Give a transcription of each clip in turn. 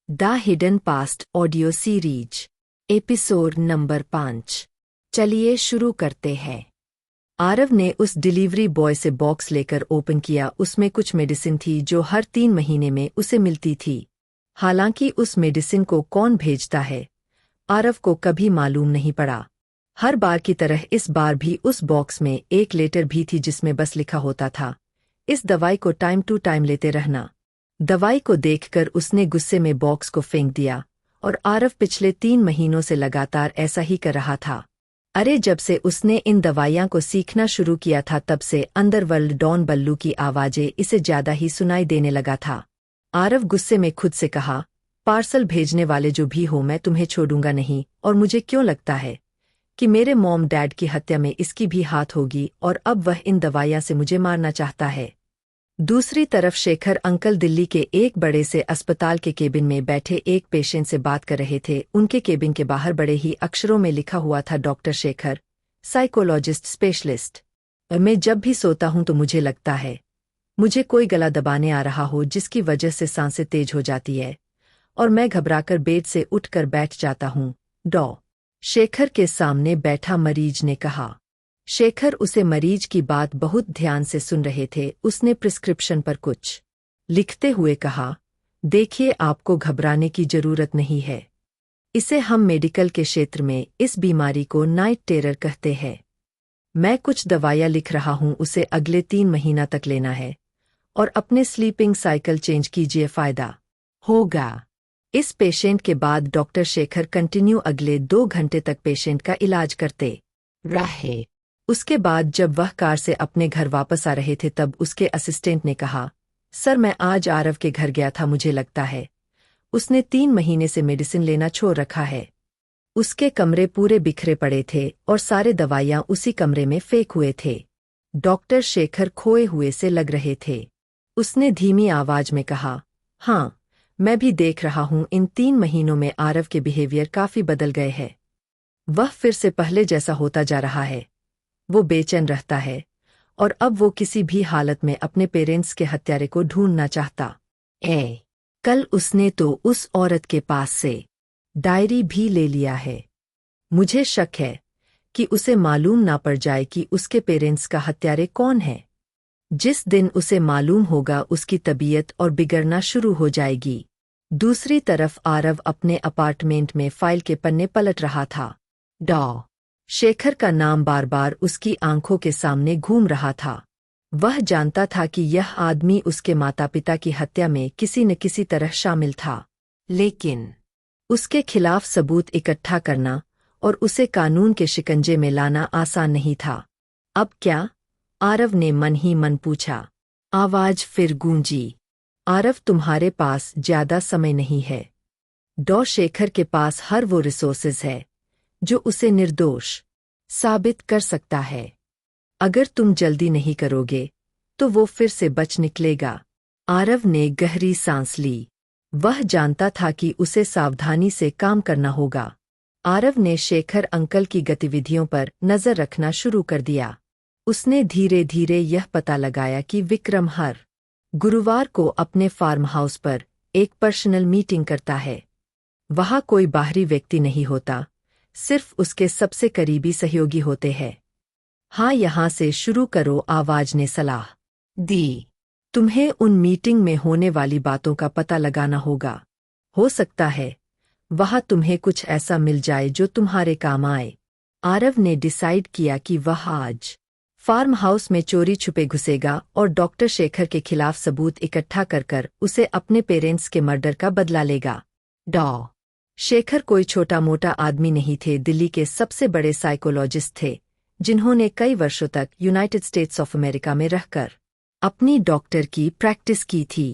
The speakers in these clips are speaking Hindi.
The hidden past audio series episode number 5। चलिए शुरू करते हैं। आरव ने उस डिलीवरी बॉय से बॉक्स लेकर ओपन किया। उसमें कुछ मेडिसिन थी जो हर 3 महीने में उसे मिलती थी। हालांकि उस मेडिसिन को कौन भेजता है, आरव को कभी मालूम नहीं पड़ा। हर बार की तरह इस बार भी उस बॉक्स में एक लेटर भी थी जिसमें बस लिखा होता था, इस दवाई को टाइम टू टाइम लेते रहना। दवाई को देखकर उसने गुस्से में बॉक्स को फेंक दिया और आरव पिछले 3 महीनों से लगातार ऐसा ही कर रहा था। अरे जब से उसने इन दवाइयां को सीखना शुरू किया था तब से अंडरवर्ल्ड डॉन बल्लू की आवाजें इसे ज्यादा ही सुनाई देने लगा था। आरव गुस्से में खुद से कहा, पार्सल भेजने वाले जो भी हो, मैं तुम्हें छोड़ूंगा नहीं। और मुझे क्यों लगता है कि मेरे मॉम डैड की हत्या में इसकी भी हाथ होगी और अब वह इन दवाइयां से मुझे मारना चाहता है। दूसरी तरफ शेखर अंकल दिल्ली के एक बड़े से अस्पताल के केबिन में बैठे एक पेशेंट से बात कर रहे थे। उनके केबिन के बाहर बड़े ही अक्षरों में लिखा हुआ था, डॉक्टर शेखर, साइकोलॉजिस्ट स्पेशलिस्ट। और मैं जब भी सोता हूं तो मुझे लगता है मुझे कोई गला दबाने आ रहा हो, जिसकी वजह से सांसें तेज हो जाती है और मैं घबराकर बेड से उठकर बैठ जाता हूं। डॉ शेखर के सामने बैठा मरीज ने कहा। शेखर उसे मरीज की बात बहुत ध्यान से सुन रहे थे। उसने प्रिस्क्रिप्शन पर कुछ लिखते हुए कहा, देखिए, आपको घबराने की जरूरत नहीं है। इसे हम मेडिकल के क्षेत्र में इस बीमारी को नाइट टेरर कहते हैं। मैं कुछ दवाइयां लिख रहा हूं, उसे अगले 3 महीना तक लेना है और अपने स्लीपिंग साइकिल चेंज कीजिए, फायदा होगा। इस पेशेंट के बाद डॉक्टर शेखर कंटिन्यू अगले 2 घंटे तक पेशेंट का इलाज करते रहे। उसके बाद जब वह कार से अपने घर वापस आ रहे थे तब उसके असिस्टेंट ने कहा, सर, मैं आज आरव के घर गया था, मुझे लगता है उसने 3 महीने से मेडिसिन लेना छोड़ रखा है। उसके कमरे पूरे बिखरे पड़े थे और सारे दवाइयां उसी कमरे में फेंक हुए थे। डॉक्टर शेखर खोए हुए से लग रहे थे। उसने धीमी आवाज में कहा, हाँ, मैं भी देख रहा हूं, इन 3 महीनों में आरव के बिहेवियर काफी बदल गए हैं। वह फिर से पहले जैसा होता जा रहा है। वो बेचैन रहता है और अब वो किसी भी हालत में अपने पेरेंट्स के हत्यारे को ढूंढना चाहता है। कल उसने तो उस औरत के पास से डायरी भी ले लिया है। मुझे शक है कि उसे मालूम ना पड़ जाए कि उसके पेरेंट्स का हत्यारे कौन है। जिस दिन उसे मालूम होगा उसकी तबीयत और बिगड़ना शुरू हो जाएगी। दूसरी तरफ आरव अपने अपार्टमेंट में फाइल के पन्ने पलट रहा था। डॉ शेखर का नाम बार बार उसकी आंखों के सामने घूम रहा था। वह जानता था कि यह आदमी उसके माता पिता की हत्या में किसी न किसी तरह शामिल था, लेकिन उसके खिलाफ सबूत इकट्ठा करना और उसे कानून के शिकंजे में लाना आसान नहीं था। अब क्या? आरव ने मन ही मन पूछा। आवाज फिर गूंजी, आरव, तुम्हारे पास ज्यादा समय नहीं है। डॉ शेखर के पास हर वो रिसोर्सेज है जो उसे निर्दोष साबित कर सकता है। अगर तुम जल्दी नहीं करोगे तो वो फिर से बच निकलेगा। आरव ने गहरी सांस ली। वह जानता था कि उसे सावधानी से काम करना होगा। आरव ने शेखर अंकल की गतिविधियों पर नजर रखना शुरू कर दिया। उसने धीरे धीरे यह पता लगाया कि विक्रम हर गुरुवार को अपने फार्म हाउस पर एक पर्सनल मीटिंग करता है। वहां कोई बाहरी व्यक्ति नहीं होता, सिर्फ उसके सबसे करीबी सहयोगी होते हैं। हाँ, यहां से शुरू करो, आवाज ने सलाह दी। तुम्हें उन मीटिंग में होने वाली बातों का पता लगाना होगा। हो सकता है वहां तुम्हें कुछ ऐसा मिल जाए जो तुम्हारे काम आए। आरव ने डिसाइड किया कि वह आज फार्म हाउस में चोरी छुपे घुसेगा और डॉक्टर शेखर के खिलाफ सबूत इकट्ठा कर उसे अपने पेरेंट्स के मर्डर का बदला लेगा। डॉ शेखर कोई छोटा मोटा आदमी नहीं थे, दिल्ली के सबसे बड़े साइकोलॉजिस्ट थे जिन्होंने कई वर्षों तक यूनाइटेड स्टेट्स ऑफ अमेरिका में रहकर अपनी डॉक्टर की प्रैक्टिस की थी।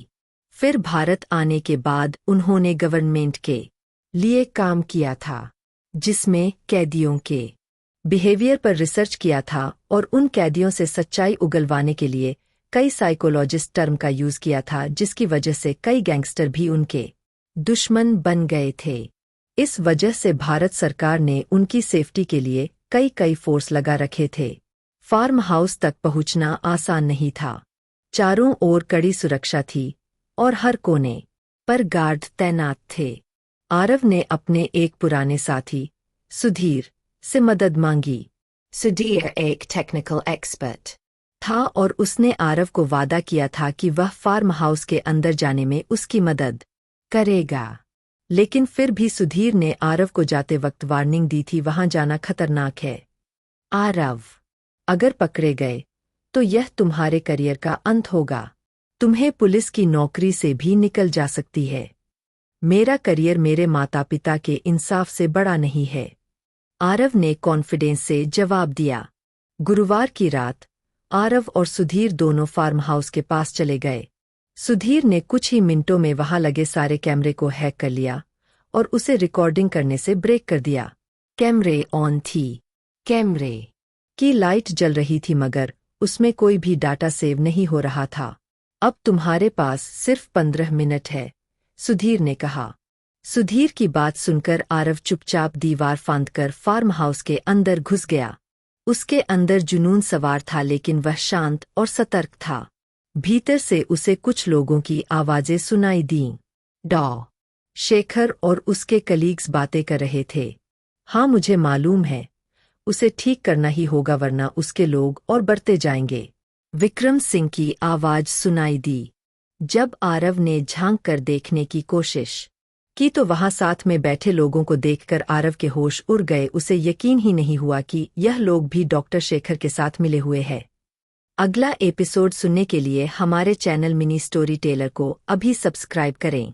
फिर भारत आने के बाद उन्होंने गवर्नमेंट के लिए काम किया था, जिसमें कैदियों के बिहेवियर पर रिसर्च किया था और उन कैदियों से सच्चाई उगलवाने के लिए कई साइकोलॉजिस्ट टर्म का यूज किया था, जिसकी वजह से कई गैंगस्टर भी उनके दुश्मन बन गए थे। इस वजह से भारत सरकार ने उनकी सेफ्टी के लिए कई फोर्स लगा रखे थे। फार्म हाउस तक पहुंचना आसान नहीं था। चारों ओर कड़ी सुरक्षा थी और हर कोने पर गार्ड तैनात थे। आरव ने अपने एक पुराने साथी सुधीर से मदद मांगी। सुधीर एक टेक्निकल एक्सपर्ट था और उसने आरव को वादा किया था कि वह फार्म हाउस के अंदर जाने में उसकी मदद करेगा। लेकिन फिर भी सुधीर ने आरव को जाते वक्त वार्निंग दी थी, वहां जाना खतरनाक है। आरव, अगर पकड़े गए तो यह तुम्हारे करियर का अंत होगा। तुम्हें पुलिस की नौकरी से भी निकल जा सकती है। मेरा करियर मेरे माता पिता के इंसाफ से बड़ा नहीं है, आरव ने कॉन्फिडेंस से जवाब दिया। गुरुवार की रात आरव और सुधीर दोनों फार्म हाउस के पास चले गए। सुधीर ने कुछ ही मिनटों में वहां लगे सारे कैमरे को हैक कर लिया और उसे रिकॉर्डिंग करने से ब्रेक कर दिया। कैमरे ऑन थी। कैमरे की लाइट जल रही थी मगर उसमें कोई भी डाटा सेव नहीं हो रहा था। अब तुम्हारे पास सिर्फ 15 मिनट है, सुधीर ने कहा। सुधीर की बात सुनकर आरव चुपचाप दीवार फांदकर फार्म हाउस के अंदर घुस गया। उसके अंदर जुनून सवार था लेकिन वह शांत और सतर्क था। भीतर से उसे कुछ लोगों की आवाजें सुनाई दीं। डॉ शेखर और उसके कलीग्स बातें कर रहे थे। हाँ, मुझे मालूम है, उसे ठीक करना ही होगा वरना उसके लोग और बढ़ते जाएंगे। विक्रम सिंह की आवाज सुनाई दी। जब आरव ने झांक कर देखने की कोशिश की तो वहां साथ में बैठे लोगों को देखकर आरव के होश उड़ गए। उसे यकीन ही नहीं हुआ कि यह लोग भी डॉक्टर शेखर के साथ मिले हुए हैं। अगला एपिसोड सुनने के लिए हमारे चैनल मिनी स्टोरी टेलर को अभी सब्सक्राइब करें।